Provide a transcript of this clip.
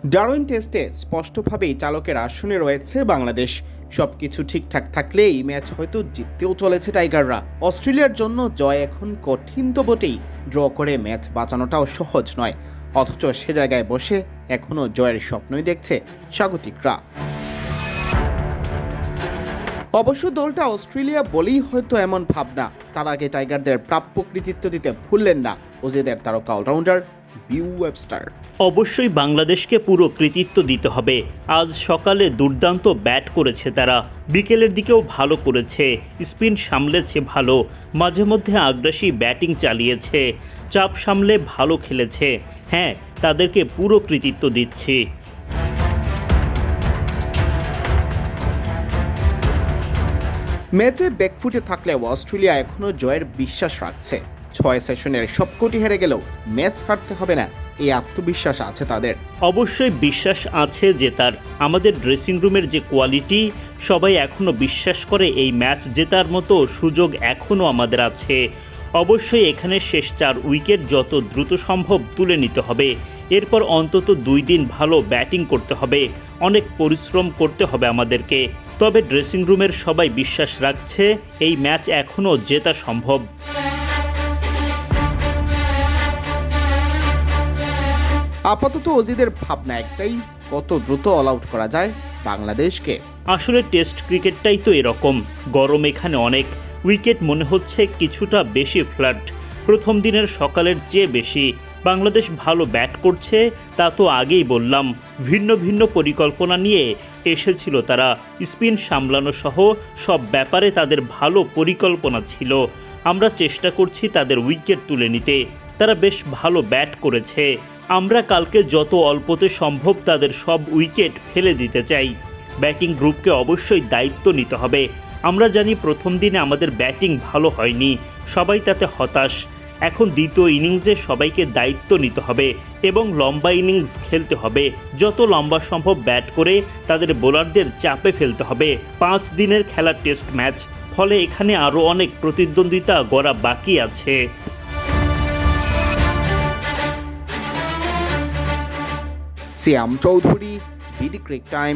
Darwin টেস্টে স্পষ্টভাবেই চালকের আসনে রয়েছে বাংলাদেশ। সবকিছু ঠিকঠাক থাকলে এই ম্যাচ হয়তো জিততেও চলেছে টাইগাররা। অস্ট্রেলিয়ার জন্য জয় এখন কঠিন তো বটেই, ড্র করে ম্যাচ বাঁচানোটাও সহজ নয়। অথচ সে জায়গায় বসে এখনও জয়ের স্বপ্নই দেখছে স্বাগতিকরা। অবশ্য দলটা অস্ট্রেলিয়া বলেই হয়তো এমন ভাবনা। তার আগে টাইগারদের প্রাপ্য কৃতিত্ব দিতে ভুললেন না অজিদের তারকা অলরাউন্ডার বিউ ওয়েবস্টার। অবশ্যই বাংলাদেশকে পুরো কৃতিত্ব দিতে হবে। আজ সকালে দুর্দান্ত ব্যাট করেছে তারা, বিকেলের দিকেও ভালো করেছে, স্পিন সামলেছে ভালো, মাঝে মধ্যে আগ্রাসী ব্যাটিং চালিয়েছে, চাপ সামলে ভালো খেলেছে। হ্যাঁ, তাদেরকে পুরো কৃতিত্ব দিচ্ছি। ম্যাচে ব্যাকফুটে থাকলেও অস্ট্রেলিয়া এখনও জয়ের বিশ্বাস রাখছে। 6 সেশনের সবকটি হেরে গেলেও ম্যাচ হারতে হবে না, এই আত্মবিশ্বাস আছে তাদের। অবশ্যই বিশ্বাস আছে জেতার। আমাদের ড্রেসিং রুমের যে কোয়ালিটি, সবাই এখনও বিশ্বাস করে এই ম্যাচ জেতার মতো সুযোগ এখনও আমাদের আছে। অবশ্যই এখানে শেষ 4 উইকেট যত দ্রুত সম্ভব তুলে নিতে হবে। এরপর অন্তত 2 দিন ভালো ব্যাটিং করতে হবে, অনেক পরিশ্রম করতে হবে আমাদেরকে। তবে ড্রেসিং রুমের সবাই বিশ্বাস রাখছে এই ম্যাচ এখনও জেতা সম্ভব। আপাতত অজিদের ভাবনা একটাই, কত দ্রুত অল আউট করা যায় বাংলাদেশকে। আসলে টেস্ট ক্রিকেটটাই তো এরকম, গরম এখানে অনেক। উইকেট মনে হচ্ছে কিছুটা বেশি ফ্ল্যাট, প্রথম দিনের সকালের চেয়ে বেশি। বাংলাদেশ ভালো ব্যাট করছে, তা তো আগেই বললাম। ভিন্ন ভিন্ন পরিকল্পনা নিয়ে এসেছিল তারা, স্পিন সামলানো সহ সব ব্যাপারে তাদের ভালো পরিকল্পনা ছিল। আমরা চেষ্টা করছি তাদের উইকেট তুলে নিতে। তারা বেশ ভালো ব্যাট করেছে। আমরা কালকে যত অল্পতে সম্ভব তাদের সব উইকেট ফেলে দিতে চাই। ব্যাটিং গ্রুপকে অবশ্যই দায়িত্ব নিতে হবে। আমরা জানি প্রথম দিনে আমাদের ব্যাটিং ভালো হয়নি, সবাই তাতে হতাশ। এখন দ্বিতীয় ইনিংসে সবাইকে দায়িত্ব নিতে হবে এবং লম্বা ইনিংস খেলতে হবে। যত লম্বা সম্ভব ব্যাট করে তাদের বোলারদের চাপে ফেলতে হবে। 5 দিনের খেলা টেস্ট ম্যাচ, ফলে এখানে আরও অনেক প্রতিদ্বন্দ্বিতা গড়া বাকি আছে। সিয়াম চৌধুরী, বিডি ক্রিক টাইম।